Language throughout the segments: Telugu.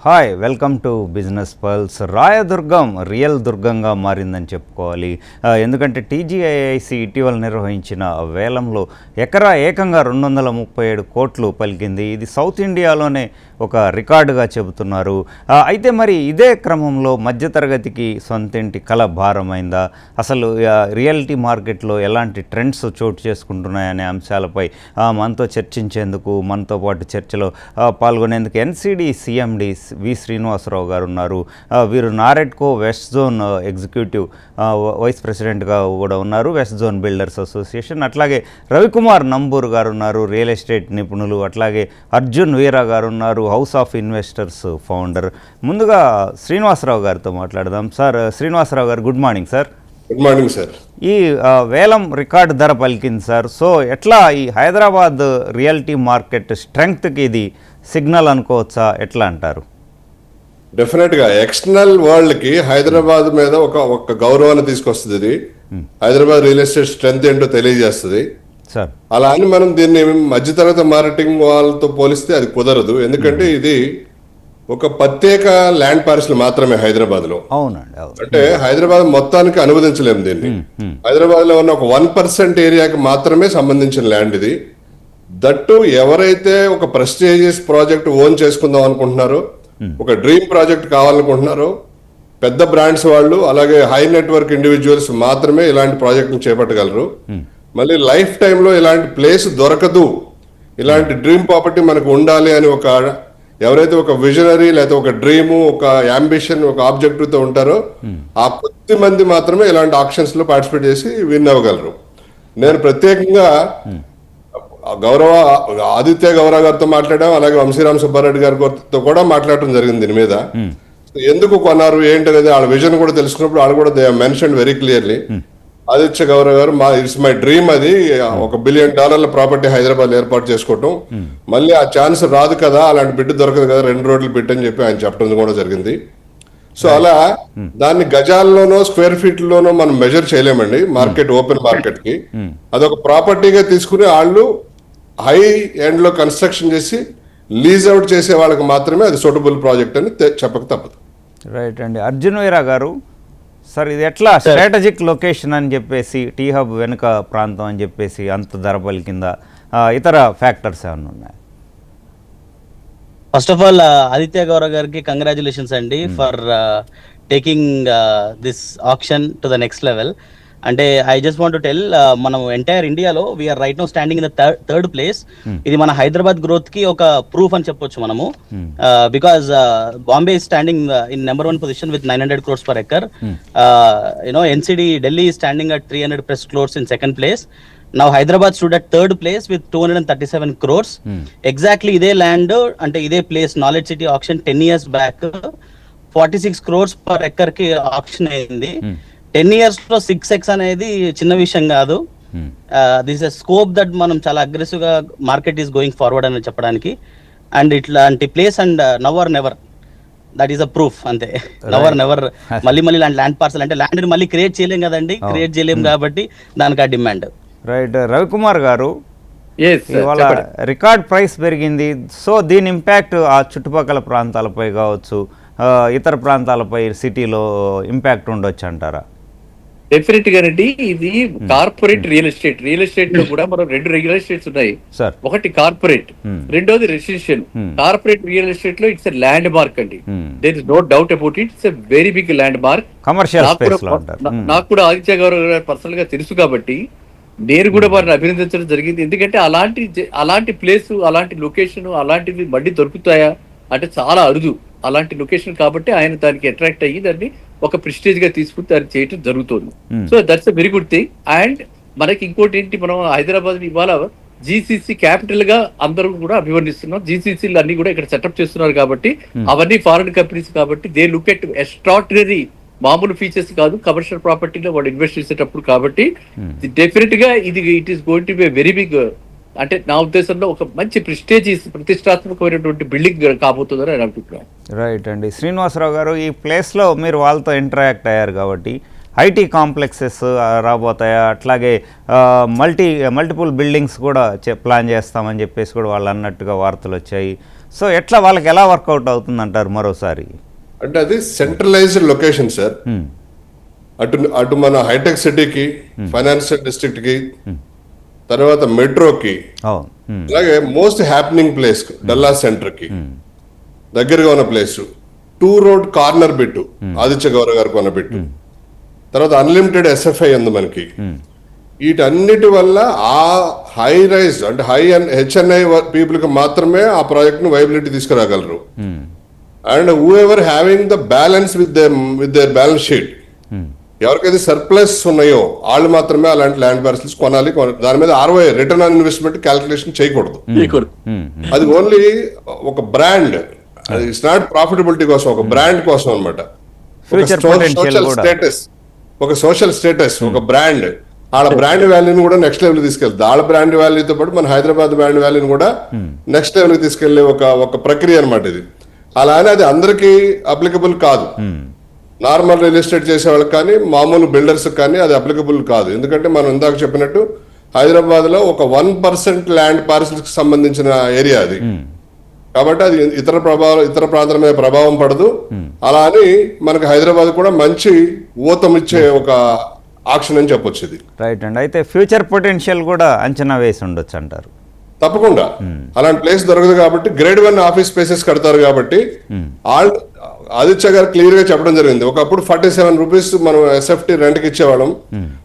Hi, welcome to business pulse. Rayadurgam real దుర్గంగా మారిందని చెప్పుకోవాలి. ఎందుకంటే టీజీఐఐసి ఇటీవల నిర్వహించిన వేలంలో ఎకరా ఏకంగా 237 కోట్లు పలికింది. ఇది సౌత్ ఇండియాలోనే ఒక రికార్డుగా చెబుతున్నారు. అయితే మరి ఇదే క్రమంలో మధ్యతరగతికి సొంతింటి కల భారమైందా? అసలు రియల్టీ మార్కెట్లో ఎలాంటి ట్రెండ్స్ చోటు చేసుకుంటున్నాయనే అంశాలపై మనతో చర్చించేందుకు, మనతో పాటు చర్చలో పాల్గొనేందుకు ఎన్సిడి సిఎండి వి శ్రీనివాసరావు గారు ఉన్నారు. వీరు NAREDCO west zone executive vice ప్రెసిడెంట్గా కూడా ఉన్నారు, వెస్ట్ జోన్ బిల్డర్స్ అసోసియేషన్. అట్లాగే రవికుమార్ నంబూర్ గారు ఉన్నారు, రియల్ ఎస్టేట్ నిపుణులు. అట్లాగే అర్జున్ వీరా గారు ఉన్నారు, హౌస్ ఆఫ్ ఇన్వెస్టర్స్ ఫౌండర్. ముందుగా శ్రీనివాసరావు గారితో మాట్లాడదాం. సార్, శ్రీనివాసరావు గారు, good morning sir. Good morning sir. ఈ వేలం రికార్డు ధర పలికింది సార్. సో ఎట్లా ఈ హైదరాబాద్ రియాలిటీ మార్కెట్ స్ట్రెంగ్త్కి ఇది సిగ్నల్ అనుకోవచ్చా, ఎట్లా అంటారు? డెఫినెట్గా ఎక్స్టర్నల్ వరల్డ్కి హైదరాబాద్ మీద ఒక గౌరవాన్ని తీసుకొస్తుంది. ఇది హైదరాబాద్ రియల్ ఎస్టేట్ స్ట్రెంగ్త్ ఏంటో తెలియజేస్తుంది సార్. అలా అని మనం దీన్ని మధ్యతరగతి మార్కెటింగ్ వాళ్ళతో పోలిస్తే అది కుదరదు. ఎందుకంటే ఇది ఒక ప్రత్యేక ల్యాండ్ పార్సల్ మాత్రమే హైదరాబాద్ లో. అవునండి, అంటే హైదరాబాద్ మొత్తానికి అనువదించలేము దీన్ని. హైదరాబాద్ లో ఉన్న ఒక 1% ఏరియాకి మాత్రమే సంబంధించిన ల్యాండ్ ఇది. దట్టు ఎవరైతే ఒక ప్రెస్టీజియస్ ప్రాజెక్ట్ ఓన్ చేసుకుందాం అనుకుంటున్నారో, ఒక డ్రీమ్ ప్రాజెక్ట్ కావాలనుకుంటున్నారో, పెద్ద బ్రాండ్స్ వాళ్ళు, అలాగే హై నెట్వర్క్ ఇండివిజువల్స్ మాత్రమే ఇలాంటి ప్రాజెక్ట్ని చేపట్టగలరు. మళ్ళీ లైఫ్ టైంలో ఇలాంటి ప్లేస్ దొరకదు, ఇలాంటి డ్రీమ్ ప్రాపర్టీ మనకు ఉండాలి అని ఎవరైతే ఒక విజనరీ లేకపోతే ఒక డ్రీము, ఒక అంబిషన్, ఒక ఆబ్జెక్టివ్ తో ఉంటారో ఆ కొద్ది మంది మాత్రమే ఇలాంటి ఆక్షన్స్ లో పార్టిసిపేట్ చేసి విన్ అవ్వగలరు. నేను ప్రత్యేకంగా ఆదిత్య గౌరవ గారితో మాట్లాడాం, అలాగే వంశీరామ్ సుబ్బారెడ్డి గారితో కూడా మాట్లాడటం జరిగింది దీని మీద. ఎందుకు కొన్నారు ఏంటనేది వాళ్ళ విజన్ కూడా తెలుసుకున్నప్పుడు వాళ్ళు కూడా they mention very clearly. Aditya Gaurav గారు, ఇట్స్ మై డ్రీమ్, అది $1 బిలియన్ ప్రాపర్టీ హైదరాబాద్ ఏర్పాటు చేసుకోవటం, మళ్ళీ ఆ ఛాన్స్ రాదు కదా, అలాంటి బిడ్డ దొరకదు కదా, 2 రోడ్లు బిడ్డని చెప్పి ఆయన చెప్పడం కూడా జరిగింది. సో అలా దాన్ని గజాల్లోనో స్క్వేర్ ఫీట్ లోనో మనం మెజర్ చేయలేమండి మార్కెట్, ఓపెన్ మార్కెట్ కి. అదొక ప్రాపర్టీగా తీసుకుని వాళ్ళు హై ఎండ్ లో కన్స్ట్రక్షన్ చేసి లీజ్ అవుట్ చేసే వాళ్ళకి మాత్రమే అది సూటబుల్ ప్రాజెక్ట్ అని చెప్పక తప్పదు. రైట్ అండి. అర్జున్ వీరా గారు, సార్ ఇది ఎట్లా స్ట్రాటజిక్ లొకేషన్ అని చెప్పేసి, టీ హబ్ వెనుక ప్రాంతం అని చెప్పేసి అంత ధర పలికిందా, ఇతర ఫ్యాక్టర్స్ ఏమైనా ఉన్నాయి? First of all Aditya Gaurav గారికి కంగ్రాచులేషన్స్ అండి for taking this option to the next level. అంటే I just want to tell, మనం ఎంటైర్ ఇండియాలో we are right now standing in the third place. ఇది మన హైదరాబాద్ గ్రోత్ కి ఒక ప్రూఫ్ అని చెప్పొచ్చు మనము. Because Bombay is standing in number 1 position with 900 crores per acre. NCD Delhi is standing at 300 plus crores in second place. Now Hyderabad stood at third place with 237 crores. Exactly ఇదే ల్యాండ్, అంటే ఇదే place knowledge city option 10 years back 46 crores per acre కి ఆప్షన్ అయింది. 10 years లో 6x అనేది చిన్న విషయం కాదు. దిస్ ఎ స్కోప్ దట్ మనం చాలా అగ్రెసివ్ గా మార్కెట్ ఈస్ గోయింగ్ ఫార్వర్డ్ అని చెప్పడానికి. అండ్ ఇట్లాంటి place and now or never, that is a proof. అంతే, నవ్ ఆర్ నెవర్. మళ్ళీ ఇలాంటి ల్యాండ్ పార్సల్ అంటే ల్యాండ్ మళ్ళీ క్రియేట్ చేయలేం కదండి, క్రియేట్ చేయలేం కాబట్టి దానికి ఆ డిమాండ్. రైట్. రవికుమార్ గారు, ఇవాళ రికార్డ్ ప్రైస్ పెరిగింది. సో దీని ఇంపాక్ట్ ఆ చుట్టుపక్కల ప్రాంతాలపై కావచ్చు, ఇతర ప్రాంతాలపై సిటీలో ఇంపాక్ట్ ఉండొచ్చు అంటారా? డెఫినెట్ గానండి. ఇది కార్పొరేట్ రియల్ ఎస్టేట్ లో కూడా మనం 2 రియల్ ఎస్టేట్స్ ఉన్నాయి. ఒకటి కార్పొరేట్, రెండోది రెసిడెన్షియల్. కార్పొరేట్ రియల్ ఎస్టేట్ లో ఇట్స్ ఎ ల్యాండ్ మార్క్ అండి, there is no doubt about it. It's a very big landmark. నాకు కూడా ఆదిత్య గౌరవ్ గారు పర్సనల్ గా తెలుసు కాబట్టి నేను కూడా వారిని అభినందించడం జరిగింది. ఎందుకంటే అలాంటి ప్లేస్, అలాంటి లొకేషన్, అలాంటివి మళ్ళీ దొరుకుతాయా అంటే చాలా అరుదు అలాంటి లొకేషన్. కాబట్టి ఆయన దానికి అట్రాక్ట్ అయ్యి దాన్ని ఒక ప్రెస్టీజ్ గా తీసుకుని దాన్ని చేయడం జరుగుతుంది. So that's a very good thing. And మనకి ఇంకోటి ఏంటి, మనం హైదరాబాద్ ఇవాళ జీసీసీ క్యాపిటల్ గా అందరూ కూడా అభివర్ణిస్తున్నాం. జీసీసీలు అన్ని కూడా ఇక్కడ సెటప్ చేస్తున్నారు కాబట్టి, అవన్నీ ఫారెన్ కంపెనీస్ కాబట్టి దే లుక్ ఎట్ ఎక్స్ట్రాడినరీ, మామూలు ఫీచర్స్ కాదు, కమర్షియల్ ప్రాపర్టీలో వాళ్ళు ఇన్వెస్ట్ చేసేటప్పుడు. కాబట్టి డెఫినెట్ గా it is going to be very big, అంటే నా ఉద్దేశంలో ఒక మంచి ప్రతిష్టాత్మకమైనటువంటి బిల్డింగ్ కాబోతుందని నేను అనుకుంటున్నాను. రైట్ అండి. శ్రీనివాసరావు గారు, ఈ ప్లేస్లో మీరు వాళ్ళతో ఇంటరాక్ట్ అయ్యారు కాబట్టి ఐటీ కాంప్లెక్సెస్ రాబోతాయా, అట్లాగే మల్టిపుల్ బిల్డింగ్స్ కూడా ప్లాన్ చేస్తామని చెప్పేసి కూడా వాళ్ళు అన్నట్టుగా వార్తలు వచ్చాయి. సో ఎట్లా వాళ్ళకి ఎలా వర్కౌట్ అవుతుంది అంటారు మరోసారి? అంటే అది సెంట్రలైజ్డ్ లొకేషన్ సార్. అటు మన హైటెక్ సిటీకి, ఫైనాన్షియల్ డిస్ట్రిక్ట్ కి, తర్వాత మెట్రోకి, అలాగే most happening place Dallas center కి దగ్గరగా ఉన్న place, 2 road corner bit Aditya Gaura గారు కొన్న బిట్టు, తర్వాత అన్లిమిటెడ్ ఎస్ఎఫ్ఐ ఉంది మనకి. వీటన్నిటి వల్ల ఆ హై రైజ్ అంటే హై అండ్ హెచ్ఎన్ఐ పీపుల్ కి మాత్రమే ఆ ప్రాజెక్ట్ ను వైబిలిటీ తీసుకురాగలరు. And whoever having the balance with their balance sheet, ఎవరికైతే సర్ప్లస్ ఉన్నాయో వాళ్ళు మాత్రమే అలాంటి ల్యాండ్ పార్సల్స్ కొనాలి. దాని మీద ROI return on investment calculation చేయకూడదు. అది ఓన్లీ ఒక బ్రాండ్, ఇట్స్ నాట్ ప్రాఫిటబిలిటీ కోసం, ఒక బ్రాండ్ కోసం అనమాట. సోషల్ స్టేటస్, ఒక సోషల్ స్టేటస్, ఒక బ్రాండ్, వాళ్ళ బ్రాండ్ వాల్యూని కూడా నెక్స్ట్ లెవెల్ తీసుకెళ్తుంది. వాళ్ళ బ్రాండ్ వాల్యూతో పాటు మన హైదరాబాద్ బ్రాండ్ వాల్యూని కూడా నెక్స్ట్ లెవెల్ కి తీసుకెళ్లే ఒక ప్రక్రియ అనమాట ఇది. అలానే అది అందరికీ అప్లికబుల్ కాదు. నార్మల్ రియల్ ఎస్టేట్ చేసే వాళ్ళకి కానీ, మామూలు బిల్డర్స్ కానీ అది అప్లికబుల్ కాదు. ఎందుకంటే మనం ఇందాక చెప్పినట్టు హైదరాబాద్ లో ఒక 1% ల్యాండ్ పార్సల్స్ కి సంబంధించిన ఏరియా అది. కాబట్టి అది ఇతర ప్రాంతాల మీద ప్రభావం పడదు. అలా అని మనకి హైదరాబాద్ కూడా మంచి ఊతం ఇచ్చే ఒక ఆక్షన్ అని చెప్పొచ్చు ఇది. రైట్ అండి. అయితే ఫ్యూచర్ పొటెన్షియల్ కూడా అంచనా వేసి ఉండొచ్చు అంటారు. తప్పకుండా అలాంటి ప్లేస్ దొరకదు కాబట్టి గ్రేడ్ 1 ఆఫీస్ స్పేసెస్ కడతారు కాబట్టి ఆదిత్య గారు క్లియర్ గా చెప్పడం జరిగింది. ఒకప్పుడు 47 రూపీస్ మనం ఎస్ఎఫ్టీ రెంట్ కి ఇచ్చేవాళ్ళం,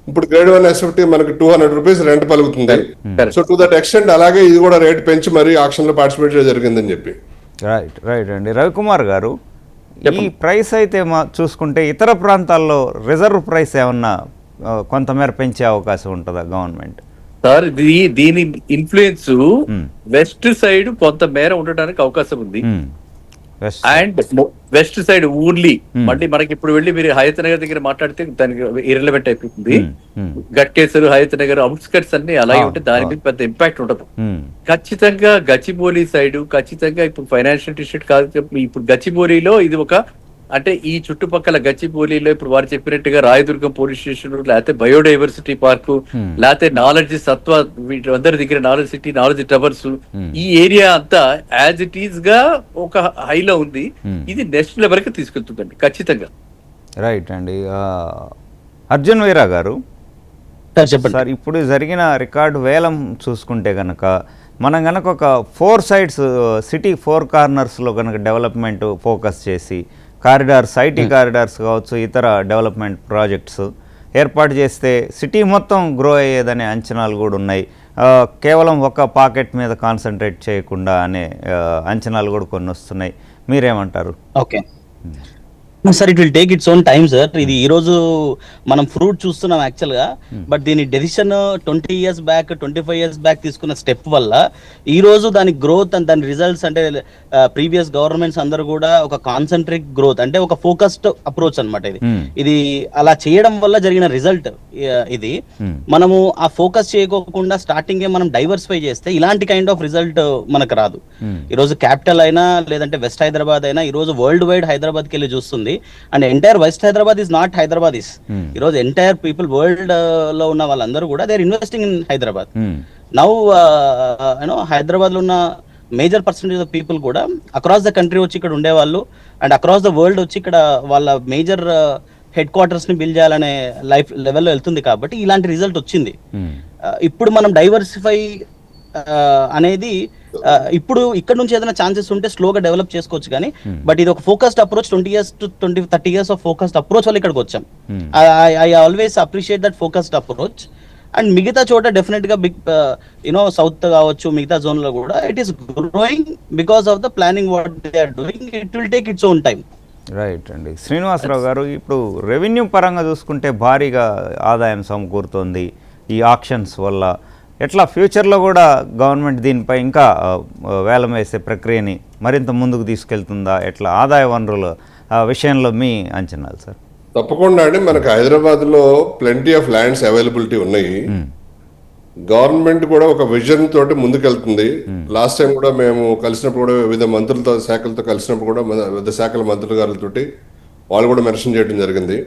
ఇప్పుడు గ్రేడ్ 1 ఎస్ఎఫ్టీ మనకి 200 రూపీస్ రెంట్ పలుకుతుంది. సో టు దట్ ఎక్స్టెంట్ అలాగే ఇది కూడా రేట్ పెంచి మరి ఆక్షన్ లో పార్టిసిపేట్ జరిగిందని చెప్పి. రైట్ అండి. రవికుమార్ గారు, ఈ ప్రైస్ అయితే చూసుకుంటే ఇతర ప్రాంతాల్లో రిజర్వ్ ప్రైస్ ఏమన్నా కొంతమేర పెంచే అవకాశం ఉంటుందా గవర్నమెంట్? సార్ దీని ఇన్ఫ్లుయెన్స్ వెస్ట్ సైడ్ కొంత మేర ఉండడానికి అవకాశం ఉంది. అండ్ వెస్ట్ సైడ్ ఓన్లీ మళ్ళీ మనకి ఇప్పుడు వెళ్ళి మీరు హయత్ నగర్ దగ్గర మాట్లాడితే దానికి ఇర్రెలవెంట్ అయిపోతుంది. గట్కేసర్, హయత్ నగర్ అవుట్స్కట్స్ అన్ని అలాగే ఉంటే దాని మీద పెద్ద ఇంపాక్ట్ ఉండదు. ఖచ్చితంగా గచ్చిబౌలి సైడ్, ఖచ్చితంగా ఇప్పుడు ఫైనాన్షియల్ డిస్ట్రిక్ట్ కాదు, ఇప్పుడు గచ్చిబౌలిలో ఇది ఒక అంటే ఈ చుట్టుపక్కల గచ్చిబౌలిలో ఇప్పుడు వారు చెప్పినట్టుగా రాయదుర్గం పోలీస్ స్టేషన్, లేకపోతే బయోడైవర్సిటీ పార్కు, లేకపోతే నాలెడ్జ్ సత్వ, వీళ్ళందరి దగ్గర నాలెడ్జ్ సిటీ, నాలెడ్జ్ టవర్స్, ఈ ఏరియా అంతా యాజ్ ఇట్ ఈస్ గా ఒక హైలో ఉంది. ఇది నెక్స్ట్ లెవెల్ కి తీసుకెళ్తుందండి ఖచ్చితంగా. రైట్ అండి. అర్జున్ వీరా గారు, సార్ ఇప్పుడు జరిగిన రికార్డు వేలం చూసుకుంటే కనుక మనం కనుక ఒక 4 sides సిటీ 4 కార్నర్స్లో కనుక డెవలప్మెంట్ ఫోకస్ చేసి కారిడార్స్, ఐటీ కారిడార్స్ కావచ్చు, ఇతర డెవలప్మెంట్ ప్రాజెక్ట్స్ ఏర్పాటు చేస్తే సిటీ మొత్తం గ్రో అయ్యేదనే అంచనాలు కూడా ఉన్నాయి. కేవలం ఒక పాకెట్ మీద కాన్సన్ట్రేట్ చేయకుండా అనే అంచనాలు కూడా కొన్ని వస్తున్నాయి. మీరేమంటారు? Okay sir, it will take its own time sir. ఇది ఈ రోజు మనం ఫ్రూట్ చూస్తున్నాం యాక్చువల్ గా, బట్ దీని decision 20 years back, 25 years back తీసుకున్న స్టెప్ వల్ల ఈ రోజు దాని గ్రోత్ అండ్ దాని రిజల్ట్స్ అంటే ప్రీవియస్ గవర్నమెంట్స్ అందరూ కూడా ఒక కాన్సన్ట్రేట్ గ్రోత్ అంటే ఒక ఫోకస్డ్ అప్రోచ్ అనమాట ఇది అలా చేయడం వల్ల జరిగిన రిజల్ట్ ఇది. మనము ఆ ఫోకస్ చేయకోకుండా స్టార్టింగ్ మనం డైవర్సిఫై చేస్తే ఇలాంటి కైండ్ ఆఫ్ రిజల్ట్ మనకు రాదు. ఈ రోజు క్యాపిటల్ అయినా లేదంటే వెస్ట్ హైదరాబాద్ అయినా ఈ రోజు వరల్డ్ వైడ్ హైదరాబాద్కి వెళ్ళి చూస్తుంది. And entire west Hyderabad is not Hyderabad is. ఈ రోజు ఎంటైర్ పీపుల్ వరల్డ్ లో ఉన్న వాళ్ళందరూ కూడా they are investing in Hyderabad. Now you know Hyderabad లో ఉన్న మేజర్ పర్సెంటేజ్ ఆఫ్ పీపుల్ కూడా అక్రాస్ ద కంట్రీ వచ్చి ఇక్కడ ఉండేవాళ్ళు అండ్ అక్రాస్ ద వరల్డ్ వచ్చి ఇక్కడ వాళ్ళ మేజర్ హెడ్ క్వార్టర్స్ ని బిల్డ్ చేయాలనే లైఫ్ లెవెల్లో వెళ్తుంది. కాబట్టి ఇలాంటి రిజల్ట్ వచ్చింది. ఇప్పుడు మనం డైవర్సిఫై అనేది ఇప్పుడు ఇక్కడ నుంచి ఏదైనా ఛాన్సెస్ ఉంటే స్లోగా డెవలప్ చేసుకోవచ్చు కానీ, బట్ ఇది ఒక focused approach 20 years to 30 years of focused approach వల్ల ఇక్కడికి వచ్చాం. I always appreciate that focused approach. And మిగతా చోట డెఫినెట్ గా బిగ్ యూనో సౌత్ కావచ్చు, మిగతా జోన్ లో కూడా it is growing because of the planning what they are doing. It will take its own time. Right అండి. శ్రీనివాసరావు గారు, ఇప్పుడు రెవెన్యూ పరంగా చూసుకుంటే భారీగా ఆదాయం సమకూరుతోంది ఈ ఆక్షన్స్ వల్ల. ఎట్లా ఫ్యూచర్లో కూడా గవర్నమెంట్ దీనిపై ఇంకా వేలం వేసే ప్రక్రియని మరింత ముందుకు తీసుకెళ్తుందా? ఎట్లా ఆదాయ వనరుల విషయంలో మీ అంచనాలు సార్? తప్పకుండా అండి, మనకు హైదరాబాద్ లో ప్లెంటీ ఆఫ్ ల్యాండ్స్ అవైలబిలిటీ ఉన్నాయి. గవర్నమెంట్ కూడా ఒక విజన్ తోటి ముందుకెళ్తుంది. లాస్ట్ టైం కూడా మేము కలిసినప్పుడు కూడా వివిధ మంత్రులతో, శాఖలతో కలిసినప్పుడు కూడా వివిధ శాఖల మంత్రుల గారితోటి వాళ్ళు కూడా మెన్షన్ చేయడం జరిగింది.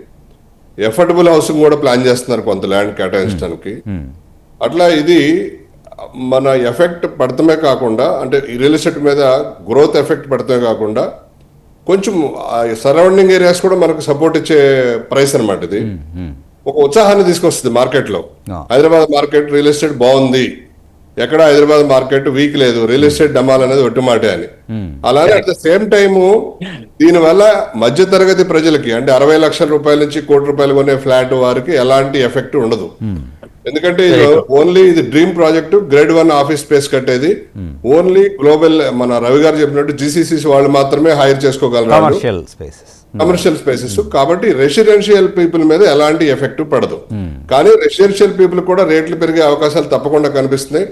ఎఫర్డబుల్ హౌసింగ్ కూడా ప్లాన్ చేస్తున్నారు కొంత ల్యాండ్ కేటాయించడానికి. అట్లా ఇది మన ఎఫెక్ట్ పడటమే కాకుండా, అంటే రియల్ ఎస్టేట్ మీద గ్రోత్ ఎఫెక్ట్ పడటమే కాకుండా కొంచెం సరౌండింగ్ ఏరియాస్ కూడా మనకు సపోర్ట్ ఇచ్చే ప్రైస్ అనమాట ఇది. ఒక ఉత్సాహాన్ని తీసుకొస్తుంది మార్కెట్లో. హైదరాబాద్ మార్కెట్ రియల్ ఎస్టేట్ బాగుంది, ఎక్కడ హైదరాబాద్ మార్కెట్ వీక్ లేదు, రియల్ ఎస్టేట్ డమాల్ అనేది ఒట్టుమాటే అని. అలానే అట్ ద సేమ్ టైము దీనివల్ల మధ్యతరగతి ప్రజలకి, అంటే 60 లక్షల రూపాయల నుంచి 1 కోటి రూపాయలు కొనే ఫ్లాట్ వారికి ఎలాంటి ఎఫెక్ట్ ఉండదు. ఎందుకంటే ఓన్లీ ఇది dream project, grade 1 office space కట్టేది. ఓన్లీ గ్లోబల్, మన రవి గారు చెప్పినట్టు జీసీసీస్ వాళ్ళు మాత్రమే హైర్ చేసుకోగలరు కమర్షియల్ స్పేసెస్. కాబట్టి రెసిడెన్షియల్ పీపుల్ మీద ఎలాంటి ఎఫెక్ట్ పడదు. కానీ రెసిడెన్షియల్ పీపుల్ కూడా రేట్లు పెరిగే అవకాశాలు తప్పకుండా కనిపిస్తున్నాయి.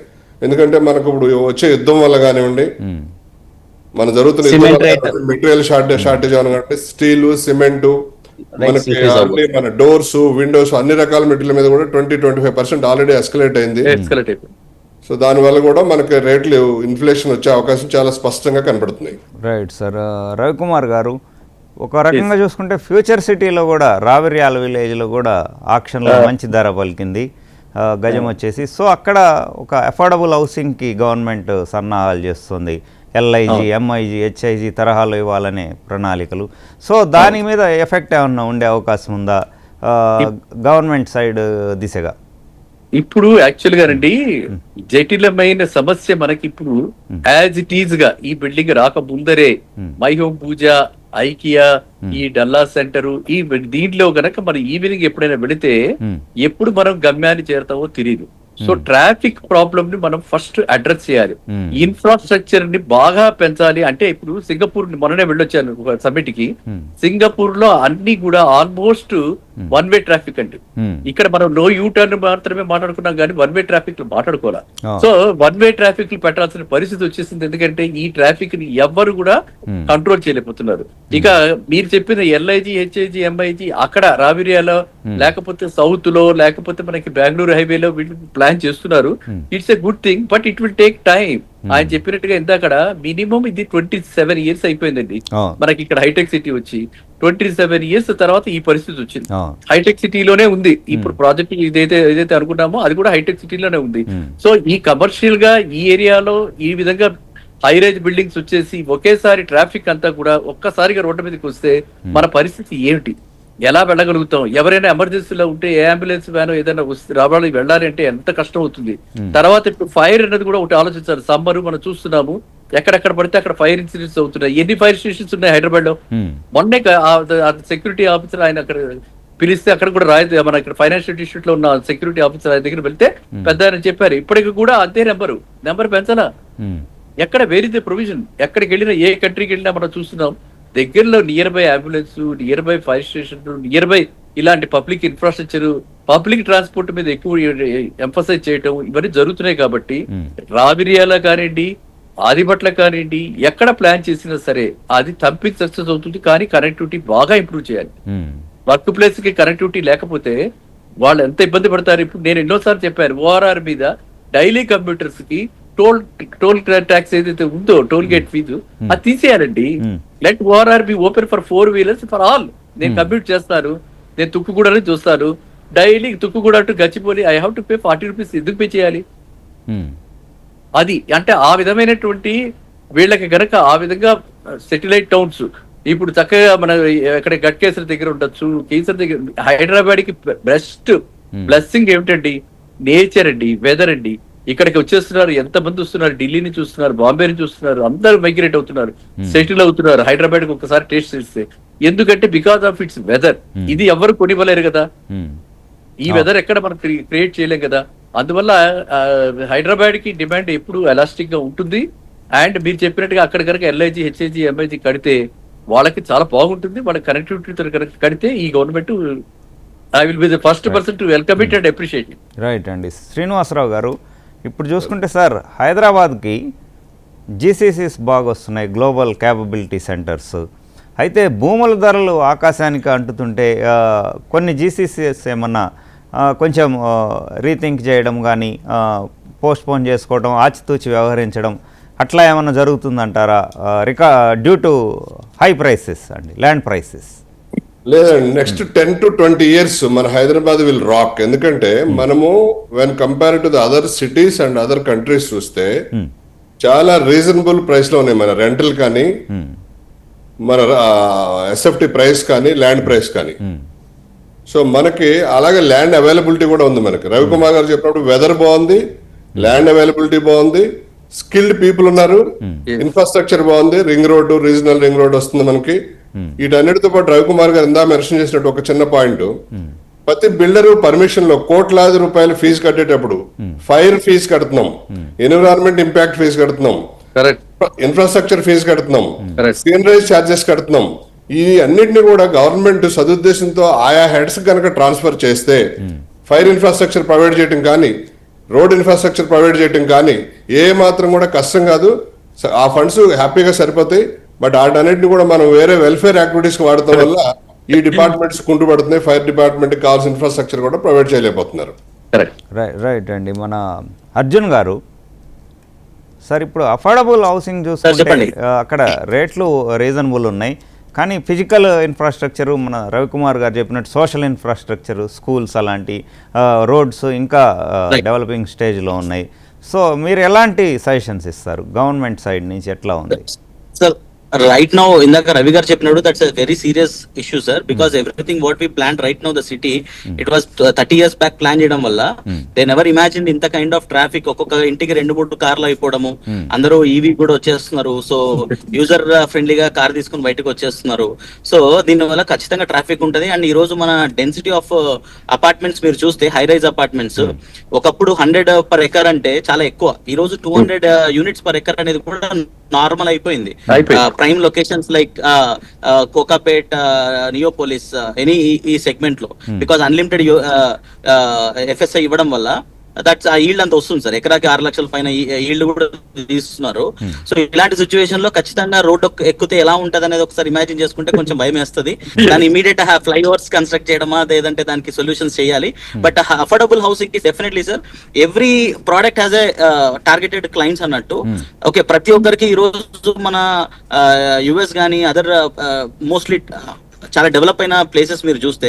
ఎందుకంటే మనకు ఇప్పుడు వచ్చే యుద్ధం వల్ల కానివ్వండి, మన జరుగుతున్న మెటీరియల్ షార్టేజ్ అవనంటే స్టీల్, సిమెంట్, మనకి అన్ని మన డోర్స్, విండోస్, అన్ని రకాల మెటీరియల్ మీద కూడా 20-25% ఆల్రెడీ ఎస్కలేట్ అయింది. సో దానివల్ల కూడా మనకి రేట్లు ఇన్ఫ్లేషన్ వచ్చే అవకాశం చాలా స్పష్టంగా కనపడుతున్నాయి. Right sir. రవికుమార్ గారు, ఒక రకంగా చూసుకుంటే ఫ్యూచర్ సిటీలో కూడా రావిర్యాల విలేజ్లో కూడా ఆక్షన్లో మంచి ధర పలికింది గజం వచ్చేసి. సో అక్కడ ఒక అఫోర్డబుల్ హౌసింగ్కి గవర్నమెంట్ సన్నాహాలు చేస్తుంది. ఎల్ఐజీ, ఎంఐజీ, హెచ్ఐజీ తరహాలో ఇవ్వాలనే ప్రణాళికలు. సో దాని మీద ఎఫెక్ట్ ఏమన్నా ఉండే అవకాశం ఉందా గవర్నమెంట్ సైడ్ దిశగా? ఇప్పుడు యాక్చువల్ గా అండి, జటిలమైన సమస్య మనకి ఇప్పుడు యాజ్ ఇట్ ఈజ్ గా ఈ బిల్డింగ్ రాక ముందరే మై హోమ్ పూజ, ఐకియా, ఈ డల్లా సెంటర్, ఈ దీంట్లో గనక మనం ఈవినింగ్ ఎప్పుడైనా వెళితే ఎప్పుడు మనం గమ్యాన్ని చేరుతామో తెలియదు. సో ట్రాఫిక్ ప్రాబ్లమ్ ని మనం ఫస్ట్ అడ్రస్ చేయాలి. ఇన్ఫ్రాస్ట్రక్చర్ ని బాగా పెంచాలి. అంటే ఇప్పుడు సింగపూర్ మొన్ననే వెళ్ళొచ్చాను ఒక సమ్మిట్ కి. సింగపూర్ లో అన్ని కూడా ఆల్మోస్ట్ 1 వే ట్రాఫిక్ అండి. ఇక్కడ మనం నో యూ టర్న్ మాత్రమే మాట్లాడుకున్నాం కానీ 1 వే ట్రాఫిక్ లో మాట్లాడుకోవాలి. సో 1 వే ట్రాఫిక్ పెట్టాల్సిన పరిస్థితి వచ్చేసింది. ఎందుకంటే ఈ ట్రాఫిక్ ని ఎవ్వరు కూడా కంట్రోల్ చేయలేకపోతున్నారు. ఇక మీరు చెప్పిన ఎల్ఐజీ, హెచ్ఐజీ, ఎంఐజీ అక్కడ రావిరియాలో, లేకపోతే సౌత్ లో, లేకపోతే మనకి బెంగళూరు హైవేలో వీళ్ళు ప్లాన్ చేస్తున్నారు. It's a good thing, but it will take time. ఆయన చెప్పినట్టుగా ఇందాక మినిమం ఇది 27 ఇయర్స్ అయిపోయిందండి మనకి ఇక్కడ హైటెక్ సిటీ వచ్చి. 27 ఇయర్స్ తర్వాత ఈ పరిస్థితి వచ్చింది. హైటెక్ సిటీలోనే ఉంది ఇప్పుడు ప్రాజెక్ట్. ఏదైతే అనుకున్నామో అది కూడా హైటెక్ సిటీలోనే ఉంది. సో ఈ కమర్షియల్ గా ఈ ఏరియాలో ఈ విధంగా హైరేజ్ బిల్డింగ్స్ వచ్చేసి ఒకేసారి ట్రాఫిక్ అంతా కూడా ఒక్కసారిగా రోడ్డు మీదకి వస్తే మన పరిస్థితి ఏమిటి? ఎలా వెళ్ళగలుగుతాం? ఎవరైనా ఎమర్జెన్సీలో ఉంటే ఏ అంబులెన్స్ వ్యాన్ ఏదైనా రావాలి వెళ్ళాలి అంటే ఎంత కష్టం అవుతుంది. తర్వాత ఇప్పుడు ఫైర్ అనేది కూడా ఒకటి ఆలోచించాలి. సమ్మర్ మనం చూస్తున్నాము, ఎక్కడెక్కడ పడితే అక్కడ ఫైర్ ఇన్సిడెంట్స్ అవుతున్నాయి. ఎన్ని ఫైర్ స్టేషన్స్ ఉన్నాయి హైదరాబాద్ లో? మొన్నే సెక్యూరిటీ ఆఫీసర్ ఆయన అక్కడ పిలిస్తే అక్కడ కూడా మన ఇక్కడ ఫైనాన్షియల్ డిస్ట్రిక్ట్ లో ఉన్న సెక్యూరిటీ ఆఫీసర్ ఆయన దగ్గర వెళ్తే పెద్ద ఆయన చెప్పారు ఇప్పటికి కూడా అంతే నెంబర్ పెంచాలా? ఎక్కడ వేర్ ఇస్ ద ప్రొవిజన్? ఎక్కడికి వెళ్ళినా, ఏ కంట్రీకి వెళ్ళినా మనం చూస్తున్నాం దగ్గరలో near by ambulance, near by fire station, near by ఇలాంటి పబ్లిక్ ఇన్ఫ్రాస్ట్రక్చర్, పబ్లిక్ ట్రాన్స్పోర్ట్ మీద ఎక్కువ ఎంఫసైజ్ చేయటం ఇవన్నీ జరుగుతున్నాయి. కాబట్టి రావిరియాల కానివ్వండి, ఆదిబట్ల కానివ్వండి, ఎక్కడ ప్లాన్ చేసినా సరే అది తంపింగ్ సక్సెస్ అవుతుంది. కానీ కనెక్టివిటీ బాగా ఇంప్రూవ్ చేయాలి. వర్క్ ప్లేస్ కి కనెక్టివిటీ లేకపోతే వాళ్ళు ఎంత ఇబ్బంది పడతారు. ఇప్పుడు నేను ఎన్నోసార్లు చెప్పాను, ఓఆర్ఆర్ మీద డైలీ కంప్యూటర్స్ కి టోల్ ట్యాక్స్ ఏదైతే ఉందో, టోల్ గేట్ ఫీజు అది తీసేయాలండి. Let ORR be open for 4 wheelers for all. నేను కంప్యూట్ చేస్తాను, నేను తుక్కుగూడని చూస్తాను, daily Tukkuguda to Gachibowli I have to pay 40 rupees. ఎందుకు పే చేయాలి? అది అంటే ఆ విధమైనటువంటి వీళ్ళకి గనక ఆ విధంగా సెటిలైట్ టౌన్స్ ఇప్పుడు చక్కగా మన ఎక్కడ గట్కేసర్ దగ్గర ఉండొచ్చు, కేసర్ దగ్గర. హైదరాబాద్ కి బెస్ట్ బ్లెస్సింగ్ ఏమిటండి? నేచర్ అండి, వెదర్ అండి. ఇక్కడికి వచ్చేస్తున్నారు, ఎంత మంది వస్తున్నారు, ఢిల్లీని చూస్తున్నారు, బాంబేని చూస్తున్నారు, అందరూ మైగ్రేట్ అవుతున్నారు, సెటిల్ అవుతున్నారు. హైదరాబాద్ కి ఒకసారి టేస్ట్ చేస్తే ఎందుకంటే బికాస్ ఆఫ్ ఇట్స్ వెదర్. ఇది ఎవరు కొనివ్వలేరు కదా, ఈ వెదర్ ఎక్కడ మనం క్రియేట్ చేయలేం కదా. అందువల్ల హైదరాబాద్ కి డిమాండ్ ఎప్పుడు ఎలాస్టిక్ గా ఉంటుంది. అండ్ మీరు చెప్పినట్టుగా అక్కడ కనుక ఎల్ఐజీ, హెచ్ఐజీ, ఎంఐజీ కడితే వాళ్ళకి చాలా బాగుంటుంది. వాళ్ళ కనెక్టివిటీతో కనుక కడితే ఈ government I will be the first person to welcome it and appreciate it. Right అండి. శ్రీనివాసరావు గారు, ఇప్పుడు చూసుకుంటే సార్ హైదరాబాద్కి జీసీసీస్ బాగా వస్తున్నాయి, గ్లోబల్ క్యాపబిలిటీ సెంటర్స్. అయితే భూముల ధరలు ఆకాశానికి అంటుతుంటే కొన్ని జీసీసీస్ ఏమన్నా కొంచెం రీథింక్ చేయడం కానీ, పోస్ట్పోన్ చేసుకోవడం, ఆచితూచి వ్యవహరించడం అట్లా ఏమన్నా జరుగుతుందంటారా? డ్యూ టు హై ప్రైసెస్ అండి, ల్యాండ్ ప్రైసెస్. లేదండి, నెక్స్ట్ 10 to 20 years మన హైదరాబాద్ విల్ రాక్. ఎందుకంటే మనము when compare to the other cities and other countries చూస్తే చాలా రీజనబుల్ ప్రైస్ లో ఉన్నాయి. మన రెంటల్ కానీ, మన ఎస్ఎఫ్టి ప్రైస్ కానీ, ల్యాండ్ ప్రైస్ కానీ. సో మనకి అలాగే ల్యాండ్ అవైలబిలిటీ కూడా ఉంది మనకి. రవికుమార్ గారు చెప్పినప్పుడు వెదర్ బాగుంది, ల్యాండ్ అవైలబిలిటీ బాగుంది, స్కిల్డ్ పీపుల్ ఉన్నారు, ఇన్ఫ్రాస్ట్రక్చర్ బాగుంది, ring road, regional ring road వస్తుంది మనకి. వీటన్నిటితో పాటు రవికుమార్ గారు ఇందా మెన్షన్ చేసినట్టు ఒక చిన్న పాయింట్, ప్రతి బిల్డర్ పర్మిషన్ లో కోట్లాది రూపాయలు ఫీజు కట్టేటప్పుడు ఫైర్ ఫీజు కడుతున్నాం, ఎన్విరాన్మెంట్ ఇంపాక్ట్ ఫీజు కడుతున్నాం, ఇన్ఫ్రాస్ట్రక్చర్ ఫీజు కడుతున్నాం, సీనరైజ్ ఛార్జెస్ కడుతున్నాం. ఈ అన్నింటినీ కూడా గవర్నమెంట్ సదుద్దేశంతో ఆయా హెడ్స్ కనుక ట్రాన్స్ఫర్ చేస్తే ఫైర్ ఇన్ఫ్రాస్ట్రక్చర్ ప్రొవైడ్ చేయడం కానీ, రోడ్ ఇన్ఫ్రాస్ట్రక్చర్ ప్రొవైడ్ చేయడం కానీ ఏ మాత్రం కూడా కష్టం కాదు. ఆ ఫండ్స్ హ్యాపీగా సరిపోతాయి. బట్ వాటన్నిటిని కూడా మనం వేరే వెల్ఫేర్ యాక్టివిటీస్ కి వాడటం వల్ల ఈ డిపార్ట్మెంట్స్ కుంటుపడుతున్నాయి. ఫైర్ డిపార్ట్మెంట్ కావాల్సిన ఇన్ఫ్రాస్ట్రక్చర్ కూడా ప్రొవైడ్ చేయలేకపోతున్నారు. రైట్ అండి. మన అర్జున్ గారు సార్, ఇప్పుడు అఫోర్డబుల్ హౌసింగ్ చూసుకుంటే అక్కడ రేట్లు రీజనబుల్ ఉన్నాయి, కానీ ఫిజికల్ ఇన్ఫ్రాస్ట్రక్చర్ మన రవికుమార్ గారు చెప్పినట్టు సోషల్ ఇన్ఫ్రాస్ట్రక్చర్, స్కూల్స్ అలాంటి రోడ్స్ ఇంకా డెవలపింగ్ స్టేజ్లో ఉన్నాయి. సో మీరు ఎలాంటి సజెషన్స్ ఇస్తారు? గవర్నమెంట్ సైడ్ నుంచి ఎట్లా ఉంది? సార్ రైట్ నౌ ఇందాక రవి గారు చెప్పినట్టు that's a very serious issue sir, because everything what we plan right now the city it was 30 years back plan చేయడం వల్ల దే నెవర్ ఇమాజిన్ ఇంత కైండ్ ఆఫ్ ట్రాఫిక్. ఒక్కొక్క ఇంటికి 2-3 కార్లు అయిపోవడము, అందరూ ఈవీ కూడా వచ్చేస్తున్నారు. సో యూజర్ ఫ్రెండ్లీగా కార్ తీసుకుని బయటకు వచ్చేస్తున్నారు. సో దీని వల్ల ఖచ్చితంగా ట్రాఫిక్ ఉంటుంది. అండ్ ఈ రోజు మన డెన్సిటీ ఆఫ్ అపార్ట్మెంట్స్ మీరు చూస్తే హై రైజ్ అపార్ట్మెంట్స్ ఒకప్పుడు 100 per acre అంటే చాలా ఎక్కువ. ఈ రోజు 200 units per acre అనేది కూడా నార్మల్ అయిపోయింది. Prime locations like Kokapet, Neopolis, any ఈ సెగ్మెంట్ లో, బికాస్ అన్లిమిటెడ్ ఎఫ్ఎస్ఐ ఇవ్వడం వల్ల దట్స్ ఆ ఈల్డ్ అంత వస్తుంది సార్. ఎకరాకి 6 లక్షల పైన ఈల్డ్ కూడా తీస్తున్నారు. సో ఇలాంటి సిచ్యువేషన్ లో ఖచ్చితంగా రోడ్ ఎక్కితే ఎలా ఉంటది అనేది ఒకసారి ఇమాజిన్ చేసుకుంటే కొంచెం భయం వేస్తుంది. దాని ఇమీడియట్ ఫ్లైఓవర్స్ కన్స్ట్రక్ట్ చేయడమా లేదంటే దానికి సొల్యూషన్స్ చేయాలి. బట్ అఫోర్డబుల్ హౌసింగ్ కి definitely sir every product has a targeted clients అన్నట్టు. ఓకే, ప్రతి ఒక్కరికి ఈ రోజు మన యుఎస్ గానీ అదర్ మోస్ట్లీ చాలా డెవలప్ అయిన ప్లేసెస్ మీరు చూస్తే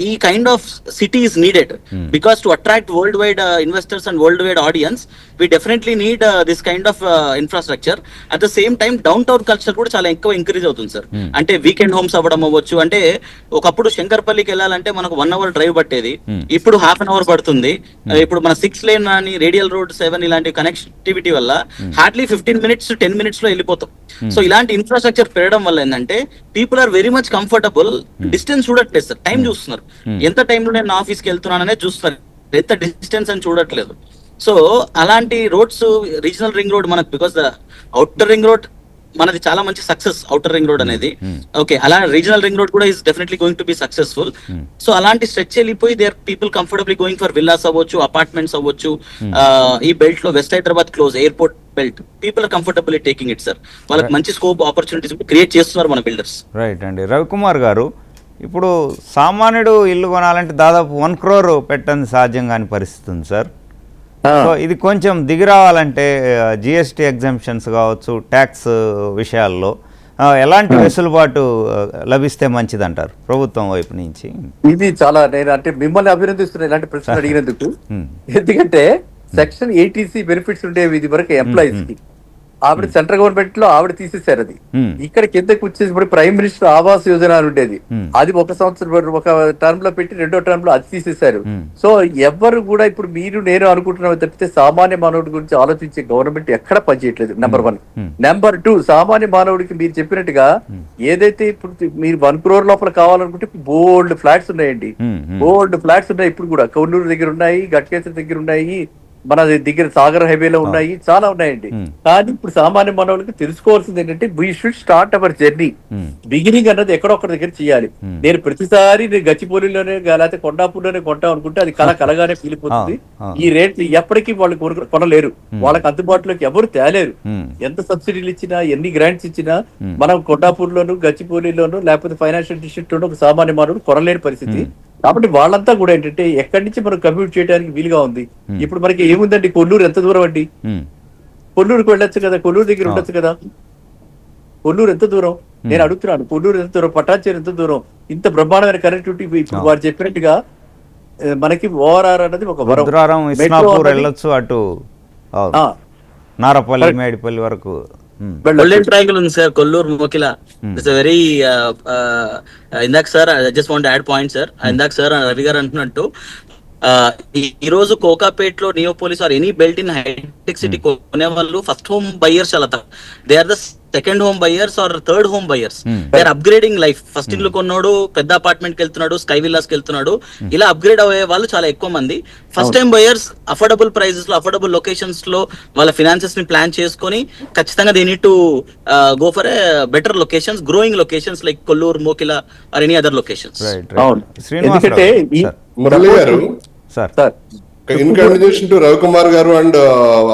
ఈ kind of city is needed, because to attract worldwide investors and worldwide audience we definitely need this kind of infrastructure. At the same time downtown culture కూడా చాలా ఎక్కువ ఇంక్రీజ్ అవుతుంది సార్. అంటే వీకెండ్ హోమ్స్ అవ్వడం అవ్వచ్చు. అంటే ఒకప్పుడు శంకర్పల్లికి వెళ్ళాలంటే మనకు 1 hour డ్రైవ్ పట్టేది, ఇప్పుడు 1/2 hour పడుతుంది. ఇప్పుడు మన 6 lane అని రేడియల్ రోడ్ 7 ఇలాంటి కనెక్టివిటీ వల్ల హార్డ్లీ 15 minutes to 10 minutes లో వెళ్ళిపోతాం. సో ఇలాంటి ఇన్ఫ్రాస్ట్రక్చర్ పెరగడం వల్ల ఏంటంటే people are very much comfortable. Distance చూడట్లేదు సార్, టైం చూస్తున్నారు. ఎంత టైంలో నేను ఆఫీస్కి వెళ్తున్నాననే చూస్తారు, ఎంత డిస్టెన్స్ అని చూడట్లేదు. సో అలాంటి రోడ్స్, రీజనల్ రింగ్ రోడ్ మనకు, because the outer ring road మనది చాలా మంచి సక్సెస్, అవుటర్ రింగ్ రోడ్ అనేది. ఓకే, అలా రీజనల్ రింగ్ రోడ్ కూడా is definitely going to be successful. So అలాంటి స్ట్రెచ్ వెళ్ళిపోయి there people comfortably going for villas అవ్వచ్చు, అపార్ట్మెంట్స్ అవ్వచ్చు. ఈ బెల్ట్ లో west Hyderabad close, airport belt, people are comfortably taking it sir. వాళ్ళకి మంచి స్కోప్, ఆపర్చునిటీస్ క్రియేట్ చేస్తున్నారు మన బిల్డర్స్. రైట్ అండి. రవికుమార్ గారు, ఇప్పుడు సామాన్యుడు ఇల్లు కొనాలంటే దాదాపు 1 crore పెట్టని సాధ్యం కాని పరిస్థితి ఉంది సార్. సో ఇది కొంచెం దిగి రావాలంటే జిఎస్టీ ఎగ్జామ్షన్స్ కావచ్చు, ట్యాక్స్ విషయాల్లో ఎలాంటి వెసులుబాటు లభిస్తే మంచిది అంటారు ప్రభుత్వం వైపు నుంచి? ఇది చాలా, నేను అంటే మిమ్మల్ని అభినందిస్తున్నా ఇలాంటి ప్రశ్నలు అడిగినందుకు. ఎందుకంటే సెక్షన్ 80C బెనిఫిట్స్ ఉండేవి ఇది వరకు ఎంప్లాయీస్ కి. ఆవిడ సెంట్రల్ గవర్నమెంట్ లో ఆవిడ తీసేశారు అది. ఇక్కడ కిందకి వచ్చేసి ప్రైమ్ మినిస్టర్ ఆవాస్ యోజన అని ఉండేది, అది 1 సంవత్సరం ఒక టర్మ్ లో పెట్టి 2వ టర్మ్ లో అది తీసేశారు. సో ఎవరు కూడా ఇప్పుడు మీరు నేను అనుకుంటున్నాం తప్పితే సామాన్య మానవుడి గురించి ఆలోచించే గవర్నమెంట్ ఎక్కడ పనిచేయట్లేదు. నెంబర్ 1. నెంబర్ 2, సామాన్య మానవుడికి మీరు చెప్పినట్టుగా ఏదైతే ఇప్పుడు మీరు 1 crore లోపల కావాలనుకుంటే బోల్డ్ ఫ్లాట్స్ ఉన్నాయండి, బోల్డ్ ఫ్లాట్స్ ఉన్నాయి. ఇప్పుడు కూడా కొన్నూరు దగ్గర ఉన్నాయి, గట్కేసర్ దగ్గర ఉన్నాయి, మన దగ్గర సాగర్ హైవేలో ఉన్నాయి, చాలా ఉన్నాయండి. కానీ ఇప్పుడు సామాన్య మానవులకి తెలుసుకోవాల్సింది ఏంటంటే we should start our journey. Beginning అన్నది ఎక్కడొక్కడి దగ్గర చేయాలి. నేను ప్రతిసారి నేను గచ్చిపోలిలోనే లేకపోతే కొండాపూర్లోనే కొంటాం అనుకుంటే అది కలగానే పీలిపోతుంది. ఈ రేట్లు ఎప్పటికీ వాళ్ళు కొనలేరు, వాళ్ళకి అందుబాటులోకి ఎవరు తేలేరు. ఎంత సబ్సిడీలు ఇచ్చినా, ఎన్ని గ్రాంట్స్ ఇచ్చినా మనం కొండాపూర్లోను, గచ్చిపోలిలోను లేకపోతే ఫైనాన్షియల్ డిస్ట్రిక్ట్ లోను ఒక సామాన్య మానవుడు కొనలేని పరిస్థితి. కాబట్టి వాళ్ళంతా కూడా ఏంటంటే ఎక్కడి నుంచి మనం కమ్యూట్ చేయడానికి వీలుగా ఉంది. ఇప్పుడు మనకి ఏముందండి, కొల్లూరు ఎంత దూరం అండి? కొల్లూరుకి వెళ్ళొచ్చు కదా, కొల్లూరు దగ్గర ఉండొచ్చు కదా. కొల్లూరు ఎంత దూరం? నేను అడుగుతున్నాను, పొన్నూరు ఎంత దూరం, పటాన్చేరు ఎంత దూరం, ఇంత బ్రహ్మాండమైన కనెక్టివిటీ ఇప్పుడు వారు చెప్పినట్టుగా మనకి ఓఆర్ఆర్ అనేది ఒక వరం. రుద్రారం, మెట్రో ఇస్నాపూర్ అన్నది- వెళ్ళొచ్చు, అటు ఆ, నారపల్లి, మేడిపల్లి వరకు. వెళ్ళొచ్చు. గోల్డెన్ ట్రయాంగిల్ ఉంది sir, Kollur Mokila. It's very ఇందాక sir just want add point sir, ఇందాక సార్ రవి గారు అంటున్నట్టు ఈ రోజు కోకాపేట్ లో Neopolis or any belt in హైటెక్ సిటీ కొనే వాళ్ళు ఫస్ట్ హోమ్ బయర్స్ చాలా they are the second home buyers or third home buyers. They are upgrading life. First ఇల్లు కొన్నాడు, పెద్ద అపార్ట్మెంట్ కి వెళ్తున్నాడు, స్కై విల్లాస్ కి వెళ్తున్నాడు, ఇలా అప్గ్రేడ్ అయ్యే వాళ్ళు చాలా ఎక్కువ మంది. First time buyers affordable prices లో, అఫోర్డబుల్ లొకేషన్స్ లో వాళ్ళ ఫినాన్సెస్ ని ప్లాన్ చేసుకొని ఖచ్చితంగా they need to go for a better locations, growing locations like Kollur, Mokila or any other locations. అవును. శ్రీనివాసరావు ఎందుకంటే ఈ Murali garu, sir sir in continuation to Ravikumar garu and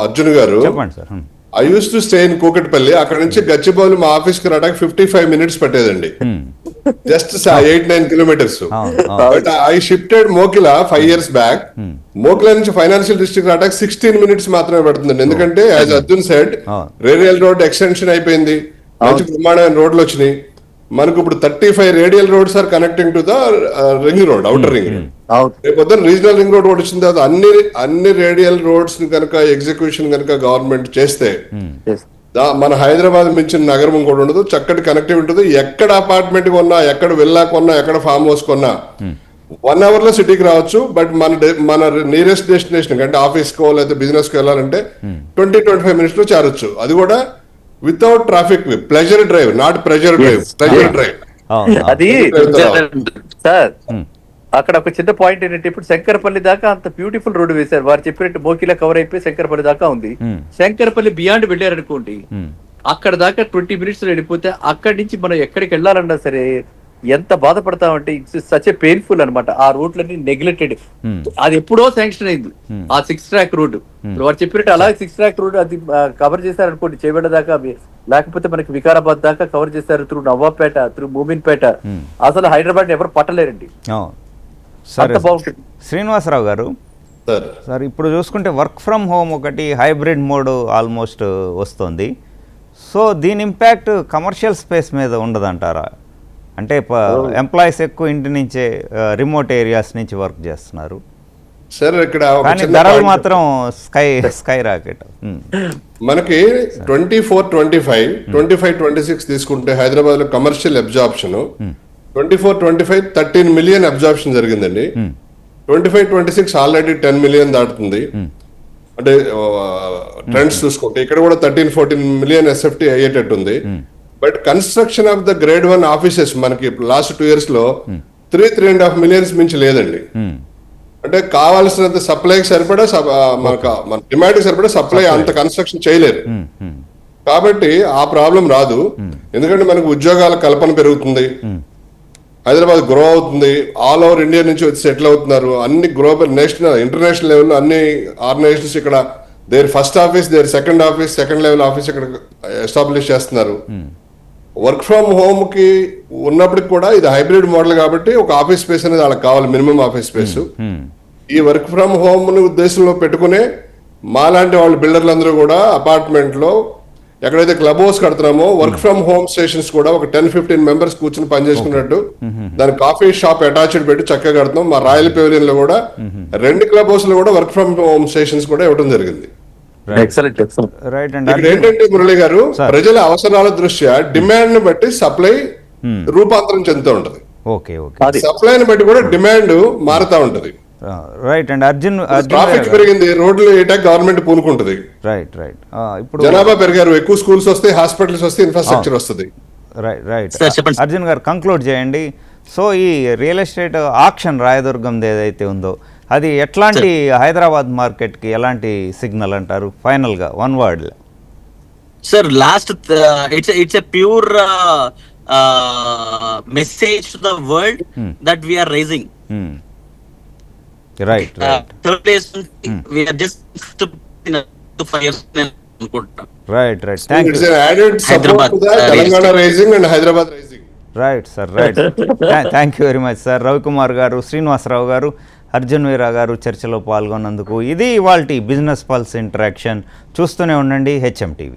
Arjun garu, చెప్పండి sir. I use to stay in Kukatpally. అక్కడ నుంచి గచ్చిబౌలి మా ఆఫీస్ కి రావడానికి 55 minutes పట్టేదండి, just 8-9 kilometers. But I shifted Mokila 5 years back. Mokila నుంచి ఫైనాన్షియల్ డిస్ట్రిక్ట్ రావడానికి 16 minutes మాత్రమే పడుతుందండి. ఎందుకంటే as Arjun said, radial road extension అయిపోయింది, మంచి బ్రహ్మాండమైన రోడ్లు వచ్చినాయి మనకు. ఇప్పుడు 35 radial roads are connecting to the ring road, outer ring road. రేపు రీజనల్ రింగ్ రోడ్ కూడా వచ్చిన తర్వాత అన్ని రేడియల్ రోడ్స్ ని కనుక ఎగ్జిక్యూషన్ కనుక గవర్నమెంట్ చేస్తే మన హైదరాబాద్ మించిన నగరం ఇంకోటి ఉండదు, చక్కటి కనెక్టివిటీ ఉంటుంది. ఎక్కడ అపార్ట్మెంట్ కొన్నా, ఎక్కడ విల్లా కొన్నా, ఎక్కడ ఫామ్ హౌస్ కొన్నా 1 hour లో సిటీకి రావచ్చు. బట్ మన నియరెస్ట్ డెస్టినేషన్ అంటే ఆఫీస్ కో లేకపోతే బిజినెస్ కి వెళ్ళాలంటే 20-25 minutes లో చేరొచ్చు. అది కూడా without traffic, pleasure drive, not pressure drive, pleasure drive. అది సార్ అక్కడ ఒక చిన్న పాయింట్ ఏంటంటే, ఇప్పుడు శంకరపల్లి దాకా అంత బ్యూటిఫుల్ రోడ్ వేశారు. వారు చెప్పినట్టు మోకిలా కవర్ అయిపోయి శంకరపల్లి దాకా ఉంది. శంకరపల్లి బియాండ్ వెళ్ళారనుకోండి, అక్కడ దాకా 20 minutes లో వెళ్ళిపోతే అక్కడి నుంచి మనం ఎక్కడికి వెళ్ళాలన్నా సరే ఎంత బాధపడతామంటే ఇట్స్ సచ్ ఏ పెయిన్ఫుల్ అనమాట. ఆ రోడ్లన్నీ నెగ్లెక్టెడ్. అది ఎప్పుడో శాంక్షన్ అయింది ఆ 6 track రోడ్. వారు చెప్పినట్టు అలాగే 6 track రోడ్ అది కవర్ చేశారు అనుకోండి, చేవెళ్ళ దాకా, లేకపోతే మనకి వికారాబాద్ దాకా కవర్ చేశారు, త్రూ నవాబ్పేట, త్రూ మూమిన్పేట. అసలు హైదరాబాద్ ఎవరు పట్టలేరండి, అంత బాగుంటుంది. శ్రీనివాసరావు గారు, సార్ ఇప్పుడు చూసుకుంటే వర్క్ ఫ్రమ్ హోమ్ ఒకటి, హైబ్రిడ్ మోడ్ ఆల్మోస్ట్ వస్తుంది. సో దీని ఇంపాక్ట్ కమర్షియల్ స్పేస్ మీద ఉండదంటారా? అంటే ఎంప్లాయీస్ ఎక్కువ ఇంటి నుంచే రిమోట్ ఏరియాస్ నుంచి వర్క్ చేస్తున్నారు, సార్ ఇక్కడ కానీ ధరలు మాత్రం స్కై రాకెట్. మనకి 24-25, 25-26 తీసుకుంటే హైదరాబాద్ లో కమర్షియల్ అబ్జార్ప్షన్ 24-25 13 million అబ్జార్ప్షన్ జరిగిందండి. 25-26 ఆల్రెడీ 10 million దాటుతుంది. అంటే ట్రెండ్స్ చూసుకుంటే ఇక్కడ కూడా 13-14 million SFT అయ్యేటట్టుంది. But construction of the grade 1 offices మనకి లాస్ట్ 2 years లో 3.5 million మించి లేదండి. అంటే కావాల్సినంత సప్లైకి సరిపడా మన డిమాండ్కి సరిపడా సప్లై అంత కన్స్ట్రక్షన్ చేయలేరు. కాబట్టి ఆ ప్రాబ్లం రాదు, ఎందుకంటే మనకు ఉద్యోగాల కల్పన పెరుగుతుంది, హైదరాబాద్ గ్రో అవుతుంది, ఆల్ ఓవర్ ఇండియా నుంచి వచ్చి సెటిల్ అవుతున్నారు. అన్ని గ్లోబల్, నేషనల్, ఇంటర్నేషనల్ లెవెల్లో అన్ని ఆర్గనైజేషన్స్ ఇక్కడ their first office, their second office, second level office ఇక్కడ ఎస్టాబ్లిష్ చేస్తున్నారు. వర్క్ ఫ్రమ్ హోమ్ కి ఉన్నప్పటికి కూడా ఇది హైబ్రిడ్ మోడల్ కాబట్టి ఒక ఆఫీస్ స్పేస్ అనేది వాళ్ళకి కావాలి, మినిమం ఆఫీస్ స్పేస్. ఈ వర్క్ ఫ్రమ్ హోమ్ ని ఉద్దేశంలో పెట్టుకునే మాలాంటి వాళ్ళు బిల్డర్లందరూ కూడా అపార్ట్మెంట్ లో ఎక్కడైతే క్లబ్ హౌస్ కడుతున్నామో వర్క్ ఫ్రమ్ హోమ్ స్టేషన్స్ కూడా ఒక 10-15 members కూర్చుని పనిచేసుకున్నట్టు దాని కాఫీ షాప్ అటాచ్డ్ పెట్టి చక్కగా కడుతున్నాం. మా రాయల్ పెవిలియన్ లో కూడా 2 క్లబ్ హౌస్ లో కూడా వర్క్ ఫ్రమ్ హోమ్ స్టేషన్స్ కూడా ఇవ్వడం జరిగింది. రైట్ అండి. ఇక్కడ ఏంటంటే మురళి గారు, ప్రజల అవసరాల దృష్ట్యా డిమాండ్ ని బట్టి సప్లై రూపాంతరం చెందుతూ ఉంటది. సప్లైని బట్టి కూడా డిమాండ్ మారుతా ఉంటది. రైట్ అండి. అర్జున్, ట్రాఫిక్ పెరిగింది, రోడ్లు ఏటాక్ గవర్నమెంట్ పూనుకుంటది. Right right. ఇప్పుడు జనాభా పెరిగారు, ఎక్కువ స్కూల్స్ వస్తాయి, హాస్పిటల్స్ వస్తాయి, ఇన్ఫ్రాస్ట్రక్చర్ వస్తుంది. Right right. అర్జున్ గారు కంక్లూడ్ చేయండి. సో ఈ రియల్ ఎస్టేట్ ఆక్షన్ రాయదుర్గంది ఏదైతే ఉందో అది ఎట్లాంటి హైదరాబాద్ మార్కెట్కి ఎలాంటి సిగ్నల్ అంటారు ఫైనల్గా, 1 word? Sir last it's a pure message to the world that we are rising. Right right. Third place we are just 5 years అనుకుంటా. Right right. Thank you. It's an added support to the Telangana rising and Hyderabad rising. Right sir, right. Thank you very much sir. Ravikumar garu, Srinivasarao గారు, అర్జున్ వీరా గారు చర్చలో పాల్గొన్నందుకు. ఇది ఇవాల్టి బిజినెస్ పల్స్ ఇంటరాక్షన్. చూస్తూనే ఉండండి HM TV.